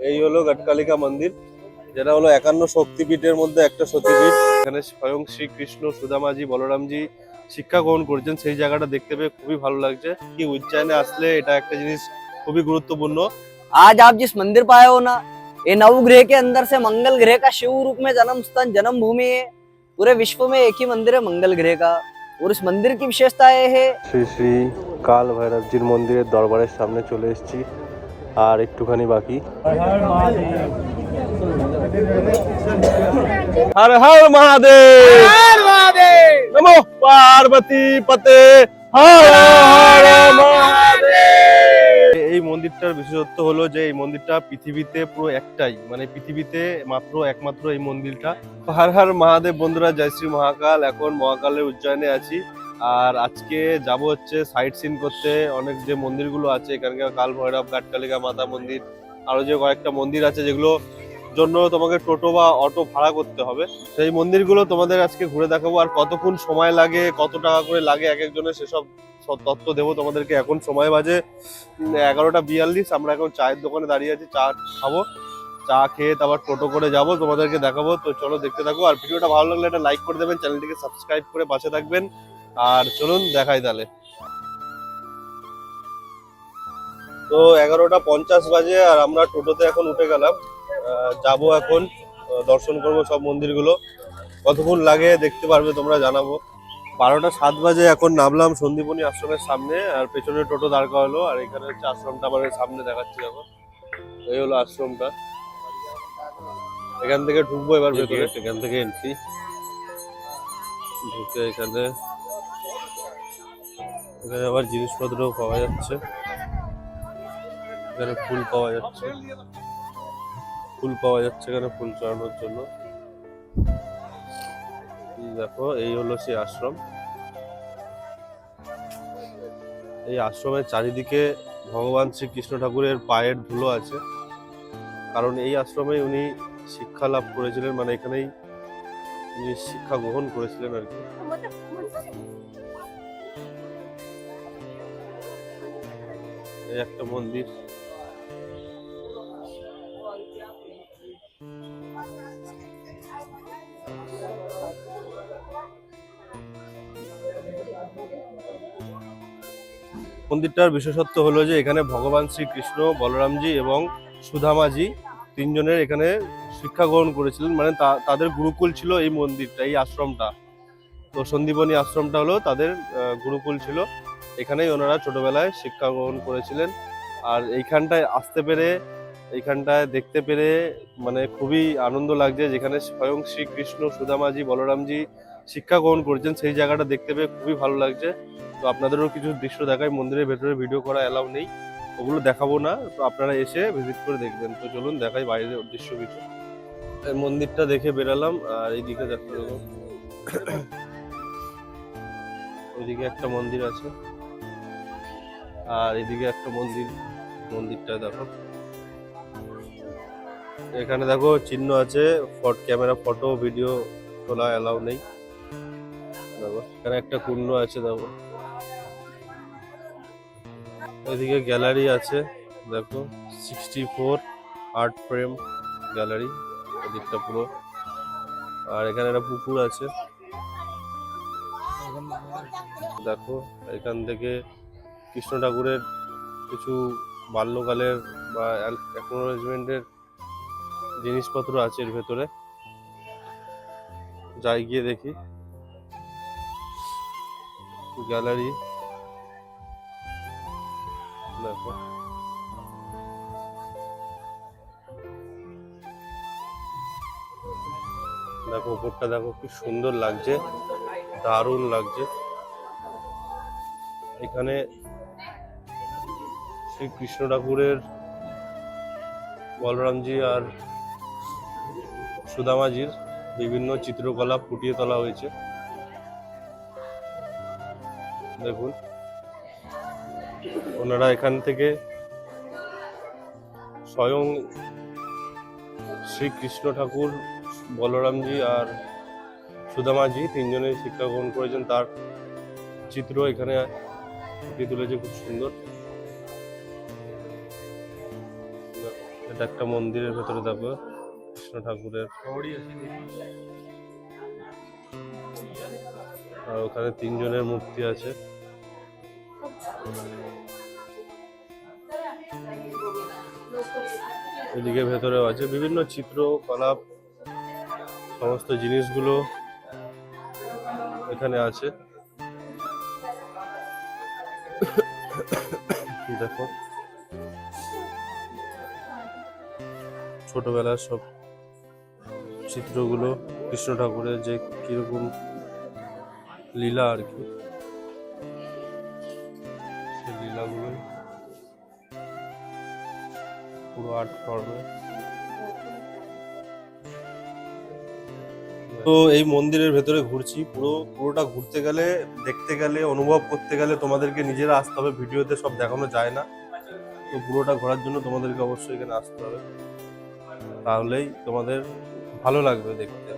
এই হলো গটকালিকা মন্দির, যেটা হলো 51 শক্তিপীঠের মধ্যে একটা শক্তিপীঠ। এখানে স্বয়ং শ্রীকৃষ্ণ, সুদামাজি, বলরামজি শিক্ষা গ্রহণ করেছেন। সেই জায়গাটা দেখতে পেয়ে খুবই ভালো লাগছে। কি উজ্জয়নে আসলে এটা একটা জিনিস খুবই গুরুত্বপূর্ণ। आज आप जिस मंदिर पर आए हो ना, ये नवग्रह के अंदर से मंगल ग्रह का शिव रूप में जन्म स्थान, जन्म भूमि है। पूरे विश्व में एक ही मंदिर है मंगल ग्रह का, और इस मंदिर की विशेषता ये है। শ্রী শ্রী কাল ভৈরবজির মন্দিরের দরবারের সামনে চলে এসেছি, আর একটুখানি বাকি। হর হর মহাদেব, হর মহাদেব, নমো পার্বতী পতে, হর হর মহাদেব। এই মন্দিরটার বিশেষত্ব হলো যে এই মন্দিরটা পৃথিবীতে পুরো একটাই, মানে পৃথিবীতে একমাত্র এই মন্দিরটা। হর হর মহাদেব। বন্ধুরা, জয় শ্রী মহাকাল। এখন মহাকালের উজ্জয়নে আছি, আর আজকে যাব হচ্ছে সাইট সিন করতে। অনেক যে মন্দিরগুলো আছে এখানকার, কাল ভৈরব, গটকালিকা মাতা মন্দির, আরো যে কয়েকটা মন্দির আছে যেগুলো জন্য তোমাকে টোটো বা অটো ভাড়া করতে হবে, সেই মন্দিরগুলো তোমাদের আজকে ঘুরে দেখাবো। আর কতক্ষণ সময় লাগে, কত টাকা করে লাগে এক একজনের, সেসব তথ্য দেবো তোমাদেরকে। এখন সময় বাজে 11টা 42। আমরা এখন চায়ের দোকানে দাঁড়িয়ে আছি, চা খাবো। চা খেয়ে তারপর টোটো করে যাব, তোমাদেরকে দেখাবো। তো চলো দেখতে থাকো। আর ভিডিওটা ভালো লাগলে একটা লাইক করে দেবেন, চ্যানেলটিকে সাবস্ক্রাইব করে পাশে থাকবেন। আর চলুন দেখাই তাহলে। তো 11টা 50 বাজে, আর আমরা টোটোতে এখন উঠে গেলাম। যাব এখন, দর্শন করব সব মন্দিরগুলো। কতক্ষণ লাগে দেখতে পারবে তোমরা, জানাবো। 12টা 7 বাজে এখন নামলাম সন্দীপনী আশ্রমের সামনে, আর পেছনে টোটো দাঁড় করালো। আর এখানে হচ্ছে আশ্রমটা, আমাদের সামনে দেখাচ্ছি দেখো। এই হলো আশ্রমটা। এখান থেকে ঢুকবো এবার ভেতরে। এখান থেকে এন্ট্রি, ঢুকে এখানে আবার জিনিসপত্র পাওয়া যাচ্ছে। এখানে ফুল পাওয়া যাচ্ছে, এখানে ফুল চড়ানোর জন্য। দেখো, এই হলো সেই আশ্রম। এই আশ্রমের চারিদিকে ভগবান শ্রীকৃষ্ণ ঠাকুরের পায়ের ধুলো আছে, কারণ এই আশ্রমে উনি শিক্ষা লাভ করেছিলেন, মানে এখানেই উনি শিক্ষা গ্রহণ করেছিলেন আর কি। এই একটা মন্দির। মন্দিরটার বিশেষত্ব হলো যে এখানে ভগবান শ্রীকৃষ্ণ, বলরামজি এবং সুদামাজি তিনজনের এখানে শিক্ষা গ্রহণ করেছিলেন, মানে তাদের গুরুকুল ছিল এই মন্দিরটা, এই আশ্রমটা। তো সন্দীপনী আশ্রমটা হলো তাদের গুরুকুল ছিল। এখানেই ওনারা ছোটবেলায় শিক্ষা গ্রহণ করেছিলেন। আর এইখানটায় আসতে পেরে, এইখানটায় দেখতে পেরে মানে খুবই আনন্দ লাগছে, যেখানে স্বয়ং শ্রীকৃষ্ণ, সুদামাজি, বলরামজি শিক্ষা গ্রহণ করেছেন। সেই জায়গাটা দেখতে পেয়ে খুবই ভালো লাগছে। তো আপনাদেরও কিছু দৃশ্য দেখাই। মন্দিরের ভেতরে ভিডিও করা অ্যালাউ নেই, ওগুলো দেখাবো না, তো আপনারা এসে ভিজিট করে দেখবেন। তো চলুন দেখাই বাইরের দৃশ্য কিছু। এই মন্দিরটা দেখে বেরালাম, আর এইদিকে দেখতে দেবো, ওইদিকে একটা মন্দির আছে, আর এদিকে একটা মন্দিরটা দেখো। এখানে দেখো চিহ্ন আছে, ক্যামেরা, ফটো, ভিডিও তোলা অ্যালাউ নেই। দেখো এখানে একটা কুণ্ড আছে, দেখো এদিকে গ্যালারি আছে, দেখো 64 আর্ট ফ্রেম গ্যালারি এদিকটা পুরো। আর এখানে একটা পুকুর আছে, দেখো। এখান থেকে কৃষ্ণ ঠাকুরের কিছু বাল্যকালের বা অ্যাকনোলেজমেন্টের জিনিসপত্র আছে এর ভেতরে। যাই গিয়ে দেখি গ্যালারি, দেখো উপরটা দেখো কি সুন্দর লাগছে, দারুণ লাগছে। এখানে শ্রী কৃষ্ণ ঠাকুরের, বলরামজি আর সুদামাজির বিভিন্ন চিত্রকলা ফুটিয়ে তোলা হয়েছে, দেখুন। ওনারা এখান থেকে স্বয়ং শ্রীকৃষ্ণ ঠাকুর, বলরামজি আর সুদামাজি তিনজনের শিক্ষা গ্রহণ করেছেন, তার চিত্র এখানে ফুটিয়ে তুলেছে খুব সুন্দর। এটা একটা মন্দিরের ভেতরে দেখো কৃষ্ণ ঠাকুরের, আর ওখানে 3 জনের মূর্তি আছে। এদিকে ভেতরেও আছে বিভিন্ন চিত্র কলা, সমস্ত জিনিসগুলো এখানে আছে। দেখো ছোটবেলার সব চিত্রগুলো, কৃষ্ণ ঠাকুরের যে কিরকম লীলা আর কি, সেই লীলাগুলো পুরো আর্ট ফর্মে। তো এই মন্দিরের ভেতরে ঘুরছি, পুরোটা ঘুরতে গেলে, দেখতে গেলে, অনুভব করতে গেলে তোমাদেরকে নিজেরা আসতে হবে, ভিডিওতে সব দেখানো যায় না। তো পুরোটা ঘোরার জন্য তোমাদেরকে অবশ্যই এখানে আসতে হবে, তাহলেই তোমাদের ভালো লাগবে দেখতে।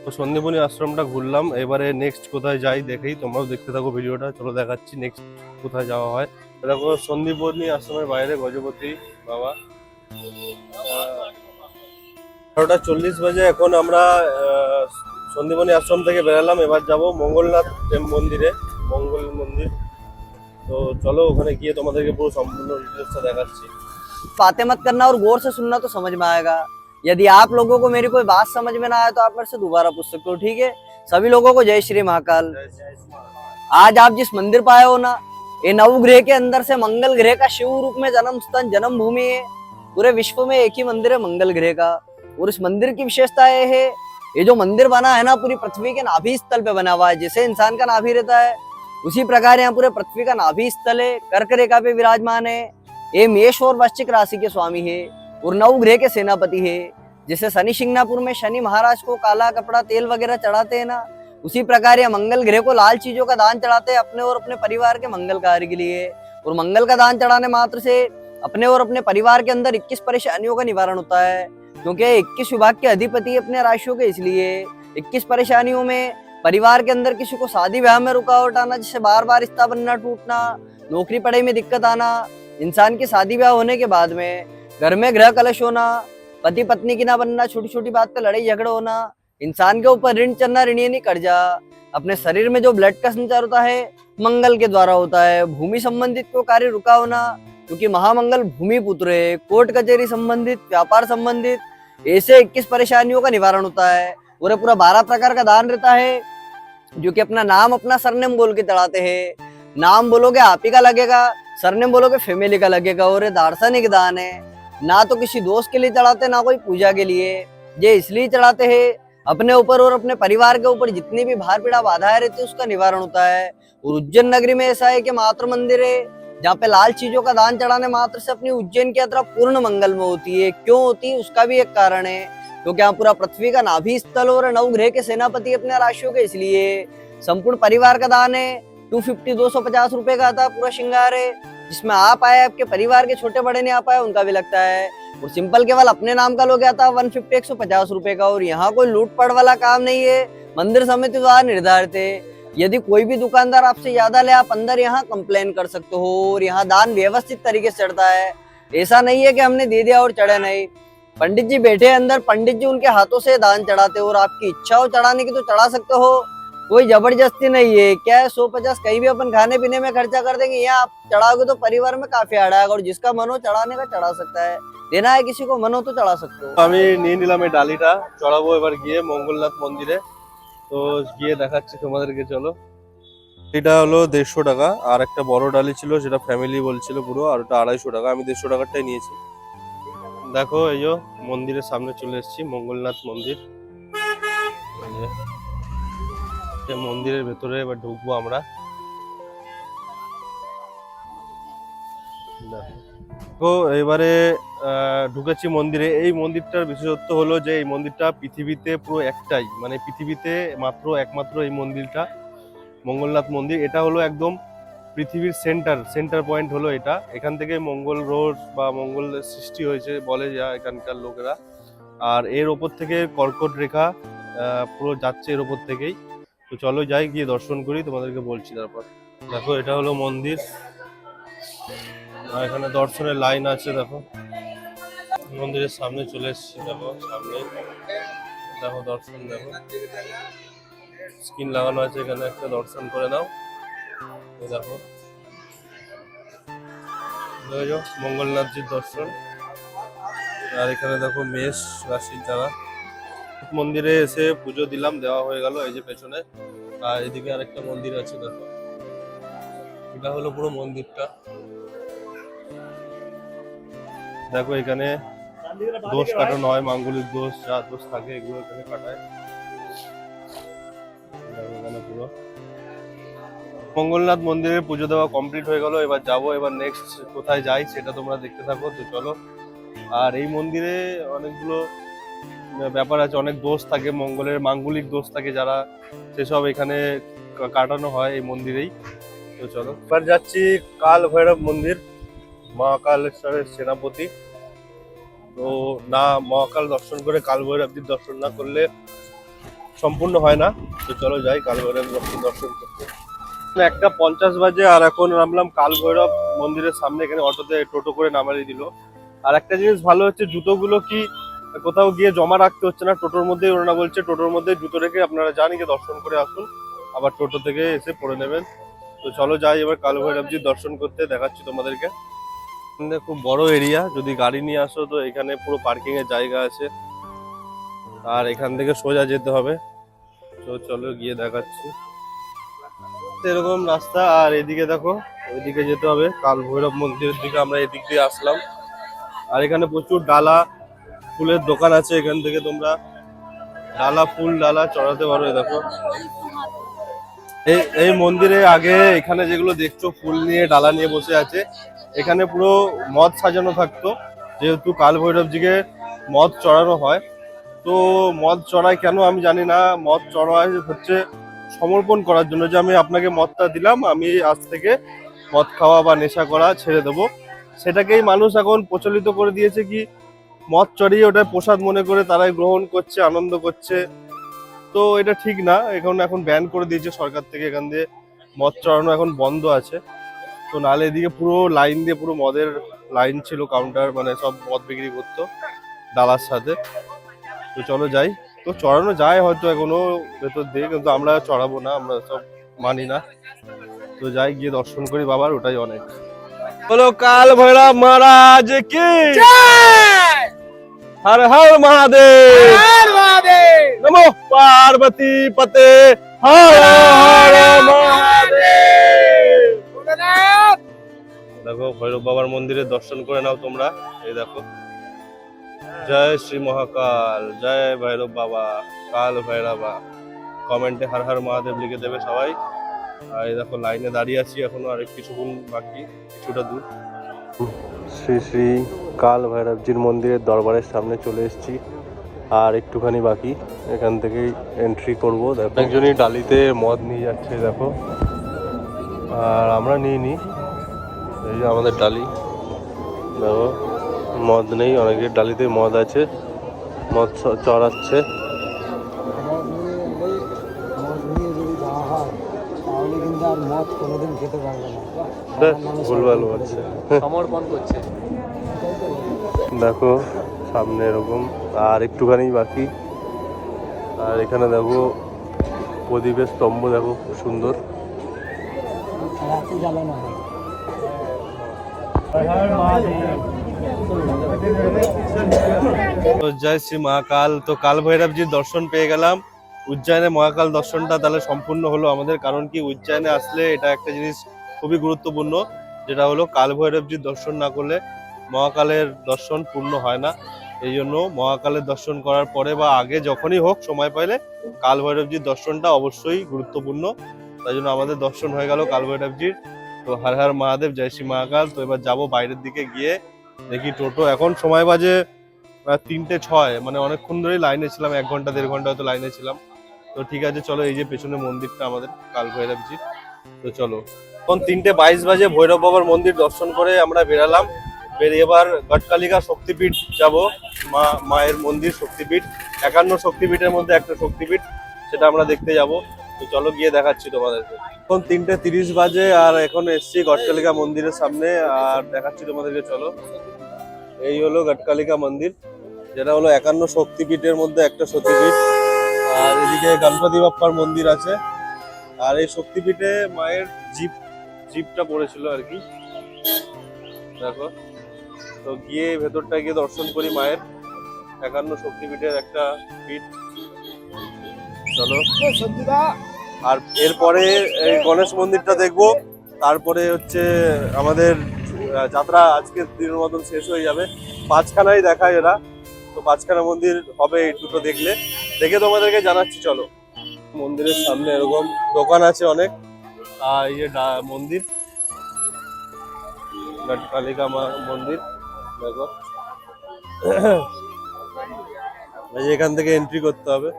তো সন্দীপনী আশ্রমটা ঘুরলাম, এবারে নেক্সট কোথায় যাই দেখেই, তোমরাও দেখতে থাকো ভিডিওটা। চলো দেখাচ্ছি নেক্সট কোথায় যাওয়া হয়। দেখো সন্দীপনী আশ্রমের বাইরে গজপতি বাবা। 12:40 বাজে, এখন আমরা সন্দীপনী আশ্রম থেকে বেরালাম, এবার যাব মঙ্গলনাথ মন্দিরে, মঙ্গল মন্দির। তো চলো ওখানে গিয়ে তোমাদেরকে পুরো সম্পূর্ণ ডিটেলসটা দেখাচ্ছি। बातें मत करना और गौर से सुनना तो समझ में आएगा। यदि आप लोगों को मेरी कोई बात समझ में ना आए तो आप मेरे से दोबारा पूछ सकते हो, ठीक है। सभी लोगों को जय श्री महाकाल। आज आप जिस मंदिर पाए हो ना, ये नवग्रह के अंदर से मंगल ग्रह का शिव रूप में जन्म स्थान, जन्म भूमि है। पूरे विश्व में एक ही मंदिर है मंगल ग्रह का। और इस मंदिर की विशेषता ये है, ये जो मंदिर बना है ना, पूरी पृथ्वी के नाभि स्थल पे बना हुआ है। जैसे इंसान का नाभि रहता है, उसी प्रकार यहाँ पूरे पृथ्वी का नाभि स्थल है, कर्क रेखा पे विराजमान है। ये मेष और वृश्चिक राशि के स्वामी है और नवग्रह के सेनापति है। जैसे शनि शिंगणापुर में शनि महाराज को काला कपड़ा तेल वगैरह चढ़ाते हैं ना, उसी प्रकार ये मंगल ग्रह को लाल चीजों का दान चढ़ाते हैं अपने और अपने परिवार के मंगल कार्य के लिए। और मंगल का दान चढ़ाने मात्र से अपने और अपने परिवार के अंदर 21 परेशानियों का निवारण होता है, क्योंकि 21 विभाग के अधिपति अपने राशियों के, इसलिए 21 परेशानियों में परिवार के अंदर किसी को शादी ब्याह में रुकावट आना, जैसे बार बार रिश्ता बनना टूटना, नौकरी पढ़ाई में दिक्कत आना, इंसान की शादी ब्याह होने के बाद में घर में ग्रह कलश होना, पति पत्नी की ना बनना, छोटी छोटी बात पे लड़ाई झगड़ा होना, इंसान के ऊपर ऋण चढ़ना, ऋणी नहीं कर्जा, अपने शरीर में जो ब्लड का संचार होता है मंगल के द्वारा होता है, भूमि संबंधित को कार्य रुका होना, क्योंकि महामंगल भूमि पुत्र है, कोर्ट कचहरी संबंधित, व्यापार संबंधित, ऐसे 21 परेशानियों का निवारण होता है। और पूरा 12 प्रकार का दान रहता है, जो कि अपना नाम अपना सरनेम बोल के चढ़ाते हैं। नाम बोलोगे आप ही का लगेगा, सरनेम बोलोगे फैमिली का लगेगा। और ये दार्शनिक दान है, ना तो किसी दोस्त के लिए चढ़ाते, ना कोई पूजा के लिए। ये इसलिए चढ़ाते हैं अपने ऊपर और अपने परिवार के ऊपर जितनी भी भार पीड़ा बाधाएं रहती है उसका निवारण होता है। और उज्जैन नगरी में ऐसा है कि मातृ मंदिर है, जहाँ पे लाल चीजों का दान चढ़ाने मात्र से अपनी उज्जैन की यात्रा पूर्ण मंगल में होती है। क्यों होती है उसका भी एक कारण है, क्योंकि यहाँ पूरा पृथ्वी का नाभि स्थल और नवग्रह के सेनापति अपने राशियों के, इसलिए संपूर्ण परिवार का दान है। 250 रुपए का आता है पूरा श्रृंगार है, जिसमें आप आए, आपके परिवार के छोटे बड़े नहीं आ पाए उनका भी लगता है। और सिंपल केवल अपने नाम का लोग आता है 150-150 रुपए का। और यहाँ कोई लूटपाट वाला काम नहीं है, मंदिर समिति द्वारा निर्धारित है। यदि कोई भी दुकानदार आपसे ज्यादा ले, आप अंदर यहाँ कंप्लेन कर सकते हो। और यहाँ दान व्यवस्थित तरीके से चढ़ता है, ऐसा नहीं है कि हमने दे दिया और चढ़े नहीं। पंडित जी बैठे अंदर, पंडित जी उनके हाथों से दान चढ़ाते हो, और आपकी इच्छा हो चढ़ाने की तो चढ़ा सकते हो, कोई जबरदस्ती नहीं है। क्या है 100-50 कहीं भी अपन खाने पीने में खर्चा कर देंगे, यहाँ आप चढ़ाओगे तो परिवार में काफी आड़ाएगा। और जिसका मन हो चढ़ाने का चढ़ा सकता है, देना है किसी को मन हो तो चढ़ा सकते हो। আমি নিয়ে নিলাম এই ডালিটা, চড়াবো এবার গিয়ে মঙ্গলনাথ মন্দিরে। তো গিয়ে দেখাচ্ছি তোমাদেরকে, চলো। এটা হলো 150 টাকা, আর একটা বড় ডালি ছিল সেটা ফ্যামিলি বলছিল পুরো, আর ওটা 250 টাকা। আমি 150 টাকারটাই নিয়েছি। দেখো এই যে মন্দিরের সামনে চলে এসেছি, মঙ্গলনাথ মন্দির। এই যে এই মন্দিরের ভেতরে এবার ঢুকবো আমরা। তো এবারে ঢুকেছি মন্দিরে। এই মন্দিরটার বিশেষত্ব হলো যে এই মন্দিরটা পৃথিবীতে পুরো একটাই, মানে পৃথিবীতে একমাত্র এই মন্দিরটা মঙ্গলনাথ মন্দির। এটা হলো একদম পৃথিবীর সেন্টার পয়েন্ট হলো এটা। এখান থেকে মঙ্গল গ্রহ বা মঙ্গলের সৃষ্টি হয়েছে বলে যা এখানকার লোকেরা। আর এর ওপর থেকে কর্কট রেখা পুরো যাচ্ছে এর ওপর থেকেই। তো চলো যাই, গিয়ে দর্শন করি, তোমাদেরকে বলছি তারপর। দেখো এটা হলো মন্দির, আর এখানে দর্শনের লাইন আছে। দেখো মন্দিরের সামনে চলে এসেছি, দেখো সামনে, দেখো দর্শন, দেখো স্ক্রিন লাগানো আছে, এখানে একটা দর্শন করে নাও। এই দেখো মঙ্গলনাথজির দর্শন। আর এখানে দেখো মেষ রাশির যারা, মন্দিরে এসে পুজো দিলাম, দেওয়া হয়ে গেল এই যে পেছনে। আর এদিকে আরেকটা মন্দির আছে, দেখো এটা হলো পুরো মন্দিরটা। দেখো এখানে দোষ কাটানো হয়, মাঙ্গলিক দোষ যা দোষ থাকে এগুলো এখানে কাটায়। দেখো এখানে পুরো মঙ্গলনাথ মন্দিরে পুজো দেওয়া কমপ্লিট হয়ে গেল। এবার যাবো, এবার নেক্সট কোথায় যাই সেটা তোমরা দেখতে থাকো, তো চলো। আর এই মন্দিরে অনেকগুলো ব্যাপার আছে, অনেক দোষ থাকে, মঙ্গলের মাঙ্গলিক দোষ থাকে যারা, সেসব এখানে কাটানো হয় এই মন্দিরেই। তো চলো এবার যাচ্ছি কাল ভৈরব মন্দির, মহাকালেশ্বরের সেনাপতি। তো না মহাকাল দর্শন করে কাল ভৈরবজির দর্শন না করলে সম্পূর্ণ হয় না। তো চলো যাই কাল ভৈরব দর্শন করতে। 1:50 বাজে আর এখন নামলাম কাল ভৈরব মন্দিরের সামনে। এখানে অটোতে টোটো করে নামাই দিল। আর একটা জিনিস ভালো হচ্ছে, জুতোগুলো কি কোথাও গিয়ে জমা রাখতে হচ্ছে না, টোটোর মধ্যেই ওরা বলছে টোটোর মধ্যে জুতো রেখে আপনারা যান, গিয়ে দর্শন করে আসুন, আবার টোটো থেকে এসে পরে নেবেন। তো চলো যাই এবার কাল ভৈরবজির দর্শন করতে, দেখাচ্ছি তোমাদেরকে। খুব বড় এরিয়া, যদি গাড়ি নিয়ে আসো তো এখানে পুরো পার্কিং এর জায়গা আছে। আর এখান থেকে সোজা যেতে হবে, তো চলো গিয়ে দেখাচ্ছি। এরকম রাস্তা, আর এদিকে দেখো ওইদিকে যেতে হবে কাল ভৈরব মন্দিরের দিকে। আমরা এদিক দিয়ে আসলাম। আর এখানে প্রচুর ডালা ফুলের দোকান আছে, এখান থেকে তোমরা ডালা ফুল ডালা চড়াতে পারো। দেখো এই মন্দিরে আগে এখানে যেগুলো দেখছো ফুল নিয়ে ডালা নিয়ে বসে আছে, এখানে পুরো মদ সাজানো থাকতো, যেহেতু কাল ভৈরবজিকে মদ চড়ানো হয়। তো মদ চড়ায় কেন আমি জানি না, মদ চড়ায় হচ্ছে সমর্পণ করার জন্য, যে আমি আপনাকে মদটা দিলাম, আমি আজ থেকে মদ খাওয়া বা নেশা করা ছেড়ে দেবো। সেটাকেই মানুষ এখন প্রচলিত করে দিয়েছে, কি মদ চড়িয়ে ওটা প্রসাদ মনে করে তারাই গ্রহণ করছে, আনন্দ করছে। তো এটা ঠিক না, এখন ব্যান করে দিয়েছে সরকার থেকে, এখান দিয়ে মদ চড়ানো এখন বন্ধ আছে। তো নালে এদিকে পুরো লাইন দিয়ে পুরো মদের লাইন ছিল, কাউন্টার, মানে সব মদ বিক্রি করতো ডালার সাথে। তো চলো যাই। তো চড়ানো যায় হয়তো এখনো ভেতর দিয়ে, কিন্তু আমরা চড়াবো না, আমরা সব মানি না। তো যাই, গিয়ে দর্শন করি বাবার, ওটাই অনেক। বলো কাল ভৈরব মহারাজ কি হর হর মহাদেব, নমো পার্বতী পতে, হর হর মহাদেব। দেখো ভৈরব বাবার মন্দিরে দর্শন করে নাও তোমরা। এই দেখো, জয় শ্রী মহাকাল, জয় ভৈরব বাবা, কাল ভৈরবা। কমেন্টে হর হর মহাদেব লিখে দেবে সবাই। আর এই দেখো লাইনে দাঁড়িয়ে আছি এখনো, আর কিছুক্ষণ বাকি, কিছুটা দূর। শ্রী শ্রী কাল ভৈরবজির মন্দিরের দরবারের সামনে চলে এসেছি, আর একটুখানি বাকি, এখান থেকেই এন্ট্রি করবো। দেখো একজনই ডালিতে মদ নিয়ে যাচ্ছে, দেখো, আর আমরা নিয়ে নিই। এই যে আমাদের ডালি, দেখো মদ নেই, অনেকের ডালিতে মদ আছে, মদ চড়াচ্ছে। ভুলভাল বলছে, সমর্পণ করছে। দেখো সামনে এরকম, আর একটুখানি বাকি। আর এখানে দেখো প্রদীপের স্তম্ভ, দেখো খুব সুন্দর। জয় শ্রী মহাকাল। তো কাল ভৈরবজির দর্শন পেয়ে গেলাম। উজ্জয়নে মহাকাল দর্শনটা তাহলে সম্পূর্ণ হলো আমাদের, কারণ কি উজ্জয়নে আসলে এটা একটা জিনিস খুবই গুরুত্বপূর্ণ, যেটা হলো কাল ভৈরবজির দর্শন না করলে মহাকালের দর্শন পূর্ণ হয় না। এই জন্য মহাকালের দর্শন করার পরে বা আগে যখনই হোক সময় পাইলে কাল ভৈরবজির দর্শনটা অবশ্যই গুরুত্বপূর্ণ। তাই জন্য আমাদের দর্শন হয়ে গেল কাল ভৈরবজির। তো হর হর মহাদেব, জয় শ্রী মহাকাল। তো এবার যাবো বাইরের দিকে, গিয়ে দেখি টোটো। এখন সময় বাজে 3:06, মানে অনেকক্ষণ ধরেই লাইনে ছিলাম, 1 ঘন্টা 1.5 ঘন্টা হয়তো লাইনে ছিলাম। তো ঠিক আছে চলো, এই যে পেছনে মন্দিরটা আমাদের কাল ভৈরবজি। তো চলো, এখন 3:22 বাজে, ভৈরব বাবার মন্দির দর্শন করে আমরা বেরালাম। বেরিয়ে এবার গটকালিকা শক্তিপীঠ যাব, মায়ের মন্দির শক্তিপীঠ, 51 শক্তিপীঠের মধ্যে একটা শক্তিপীঠ, সেটা আমরা দেখতে যাব। তো চলো গিয়ে দেখাচ্ছি তোমাদেরকে। এখন 3:30 বাজে, আর এখন এসছি গটকালিকা মন্দিরের সামনে, আর দেখাচ্ছি তোমাদেরকে, চলো। এই হলো গটকালিকা মন্দির, যেটা হলো 51 শক্তিপীঠের মধ্যে একটা শক্তিপীঠ। আর এদিকে গণপতি বাপ্পার মন্দির আছে। আর এই শক্তিপীঠে মায়ের জীবটা পড়েছিল আর কি, দেখো। তো গিয়ে ভেতরটা গিয়ে দর্শন করি মায়ের 51 শক্তিপীঠের একটা পীঠ। চলো। আর এরপরে এই গণেশ মন্দিরটা দেখবো। তারপরে হচ্ছে আমাদের যাত্রা আজকের দিনের মতন শেষ হয়ে যাবে। 5খানাই দেখায় এরা, তো 5খানা মন্দির হবে এই দুটো দেখে তোমাদেরকে জানাচ্ছি। চলো। মন্দিরের সামনে এরকম দোকান আছে অনেক। আর এই যে মন্দির, গটকালিকা মা মন্দির, দেখো। এখান থেকে এন্ট্রি করতে হবে।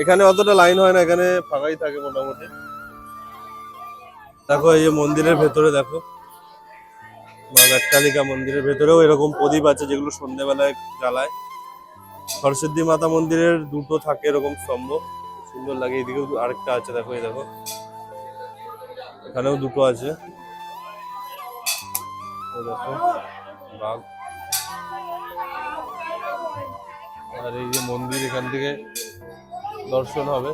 এখানে অতটা লাইন হয় না, এখানে ফাঁকাই থাকে মোটামুটি। দেখো এই যে মন্দিরের ভেতরে দেখো, মা গটকালিকা মন্দিরের ভেতরেও এরকম প্রদীপ আছে যেগুলো সন্ধ্যেবেলায় জ্বালায়। সরস্বতী মাতা মন্দিরের দুটো থাকে এরকম স্তম্ভ, সুন্দর লাগে। এদিকেও আরেকটা আছে, দেখো এই দেখো, এখানেও দুটো আছে। দেখো বাঘ। আর এই যে মন্দির, এখান থেকে দর্শন হবে।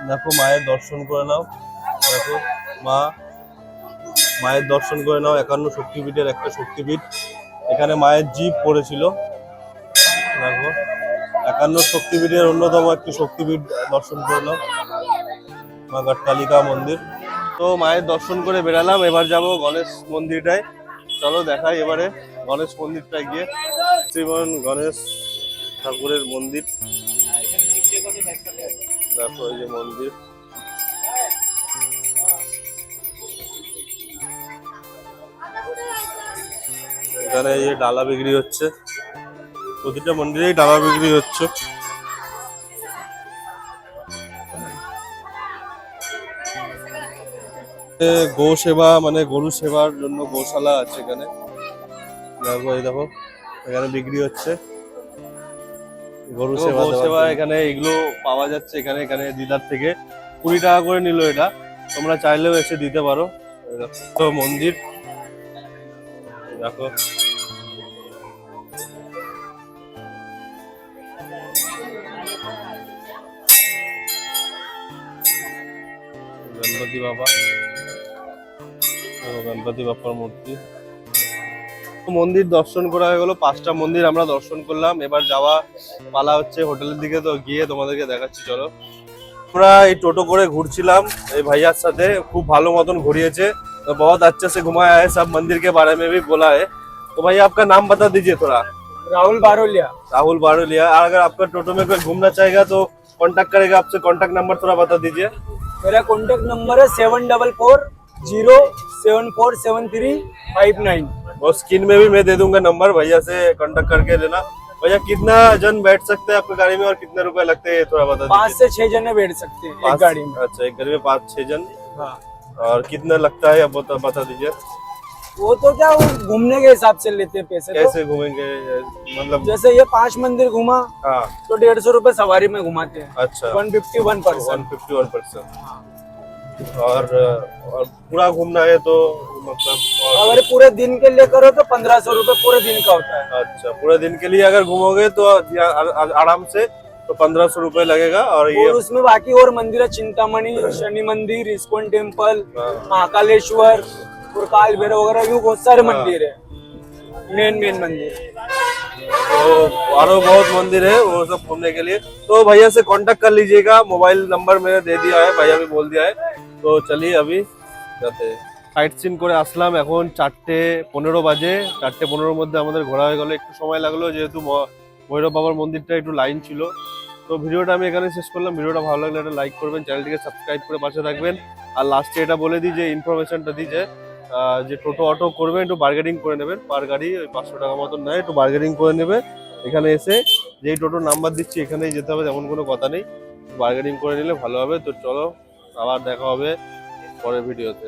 দেখো মায়ের দর্শন করে নাও। দেখো মায়ের দর্শন করে নাও। 51 শক্তিপীঠের একটা শক্তিপীঠ, এখানে মায়ের জীব পড়েছিল। দেখো 51 শক্তিপীঠের অন্যতম একটি শক্তিপীঠ দর্শন করে নাও, মা গটকালিকা মন্দির। তো মায়ের দর্শন করে বেরালাম, এবার যাব গণেশ মন্দিরটায়। চলো দেখাই এবারে গণেশ মন্দিরটায় গিয়ে। শ্রীমান গণেশ ঠাকুরের মন্দির, দেখো এই যে মন্দির। এখানে এই যে ডালা বিক্রি হচ্ছে, প্রতিটা মন্দিরেই ডালা বিক্রি হচ্ছে। গো সেবা মানে গরু সেবার জন্য গোশালা আছে এখানে। দেখো এই দেখো, এখানে বিক্রি হচ্ছে গরু সেবা। এখানে এগুলো পাওয়া যাচ্ছে এখানে এখানে দিদার থেকে 20 টাকা করে নিল এটা, তোমরা চাইলেও এসে দিতে পারো। তো মন্দির দেখো, গণপতি বাবা, গণপতি বাপ্পার মূর্তি। মন্দির দর্শন করা হয়ে গেল, 5টা মন্দির আমরা দর্শন করলাম। এবার যাওয়া পালা হচ্ছে হোটেলের দিকে, তো গিয়ে তোমাদেরকে দেখাচ্ছি। চলো। আমরা এই টোটো করে ঘুরছিলাম এই ভাইয়ার সাথে, খুব ভালো মতন ঘুরিয়েছে। तो बहुत अच्छे से घुमाया है, सब मंदिर के बारे में भी बोला है। तो भाई आपका नाम बता दीजिए थोड़ा। राहुल बारोलिया। राहुल बारोलिया। अगर आपका टोटो में कोई घूमना चाहेगा तो कांटेक्ट करेगा आपसे, कांटेक्ट नंबर थोड़ा बता दीजिए। मेरा कांटेक्ट नंबर है 7440747359। और स्क्रीन में भी मैं दे दूंगा नंबर, भैया से कांटेक्ट करके लेना। भैया कितना जन बैठ सकते हैं आपकी गाड़ी में और कितने रुपए लगते हैं थोड़ा बता दीजिए। 5 से 6 जने बैठ सकते हैं एक गाड़ी में। अच्छा, एक गाड़ी में 5-6 जन। हाँ। और कितना लगता है आप बता दीजिए। वो तो क्या, वो घूमने के हिसाब से लेते हैं पैसे। कैसे घूमेंगे मतलब? जैसे ये 5 मंदिर घुमा हाँ तो 150 रुपए सवारी में घुमाते हैं। अच्छा, 151 पर्सन। 151%। और पूरा घूमना है तो मतलब अगर पूरे दिन के लिए करो तो 1500 रुपए पूरे दिन का होता है। अच्छा, पूरे दिन के लिए अगर घूमोगे तो आराम से तो 1500 रुपए लगेगा। और ये और उसमें बाकी और मंदिर है, चिंतामणि, शनि मंदिर, इस्कॉन टेम्पल, हाँ। महाकालेश्वर और काल भैरव वगैरह, यूँ बहुत सारे मंदिर है, मेन मंदिर। तो और बहुत मंदिर है वो सब घूमने के लिए। तो भैया से कांटेक्ट कर लीजिएगा, मोबाइल नंबर मैंने दे दिया है, भैया भी बोल दिया है। तो चलिए अभी जाते हैं। সাইট সিন করে আসলাম, এখন 4:15 বাজে। 4:15 মধ্যে আমাদের ঘোরা হয়ে গেল। একটু সময় লাগলো যেহেতু ভৈরব বাবার মন্দিরটা একটু লাইন ছিল। তো ভিডিওটা আমি এখানে শেষ করলাম। ভিডিওটা ভালো লাগলে একটা লাইক করবেন, চ্যানেলটিকে সাবস্ক্রাইব করে পাশে থাকবেন। আর লাস্টে এটা বলে দিই যে ইনফরমেশনটা দিই যে টোটো অটো করবেন একটু বার্গেনিং করে নেবেন, পার গাড়ি ওই 500 টাকা মতন নেয়, একটু বার্গেনিং করে নেবে। এখানে এসে যেই টোটোর নাম্বার দিচ্ছি এখানেই যেতে হবে, তেমন কোনো কথা নেই, বার্গেনিং করে নিলে ভালো হবে। তো চলো, আবার দেখা হবে পরের ভিডিওতে।